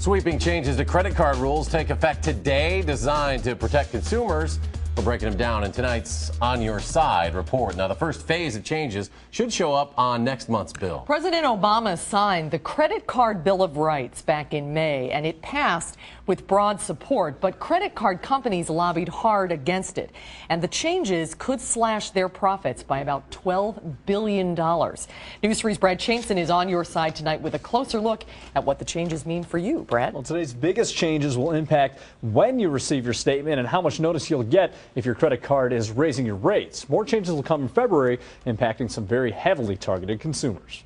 Sweeping changes to credit card rules take effect today, designed to protect consumers. We're breaking them down in tonight's On Your Side report. Now, the first phase of changes should show up on next month's bill. President Obama signed the Credit Card Bill of Rights back in May, and it passed with broad support. But credit card companies lobbied hard against it, and the changes could slash their profits by about $12 billion. News 3's Brad Chaimson is on your side tonight with a closer look at what the changes mean for you. Brad? Well, today's biggest changes will impact when you receive your statement and how much notice you'll get if your credit card is raising your rates. More changes will come in February, impacting some very heavily targeted consumers.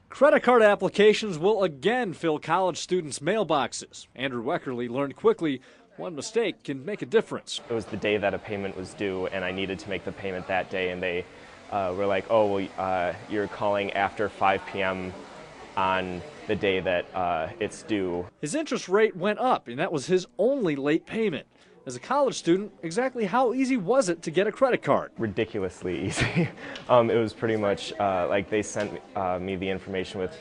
Credit card applications will again fill college students' mailboxes. Andrew Weckerly learned quickly one mistake can make a difference. It was the day that a payment was due, and I needed to make the payment that day, and they were like, oh, well, you're calling after 5 p.m. on the day that it's due. His interest rate went up, and that was his only late payment. As a college student, exactly how easy was it to get a credit card? Ridiculously easy. It was pretty much like they sent me the information with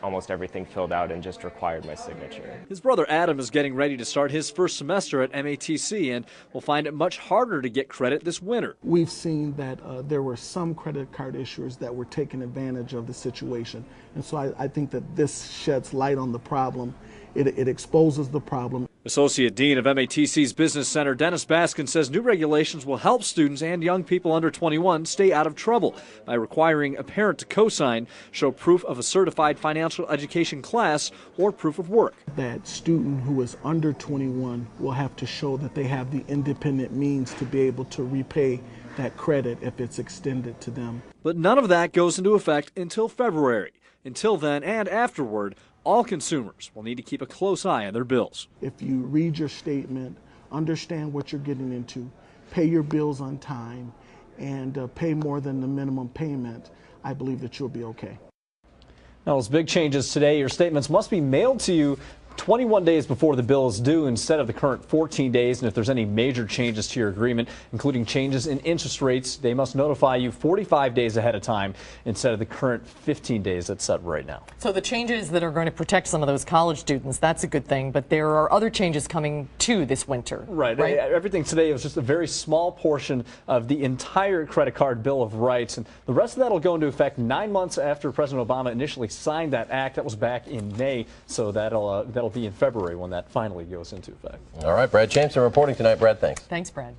almost everything filled out and just required my signature. His brother Adam is getting ready to start his first semester at MATC and will find it much harder to get credit this winter. We've seen that there were some credit card issuers that were taking advantage of the situation. And so I think that this sheds light on the problem. It exposes the problem. Associate Dean of MATC's Business Center, Dennis Baskin, says new regulations will help students and young people under 21 stay out of trouble by requiring a parent to co-sign, show proof of a certified financial education class, or proof of work. That student who is under 21 will have to show that they have the independent means to be able to repay that credit if it's extended to them. But none of that goes into effect until February. Until then and afterward, all consumers will need to keep a close eye on their bills. If you read your statement, understand what you're getting into, pay your bills on time, and pay more than the minimum payment, I believe that you'll be okay. Now, those big changes today, your statements must be mailed to you 21 days before the bill is due instead of the current 14 days. And if there's any major changes to your agreement, including changes in interest rates, they must notify you 45 days ahead of time instead of the current 15 days that's set right now. So the changes that are going to protect some of those college students, that's a good thing. But there are other changes coming too this winter. Right. Everything today was just a very small portion of the entire credit card Bill of Rights. And the rest of that will go into effect 9 months after President Obama initially signed that act. That was back in May. So that'll be in February when that finally goes into effect. All right, Brad Chaimson reporting tonight. Brad, thanks. Thanks, Brad.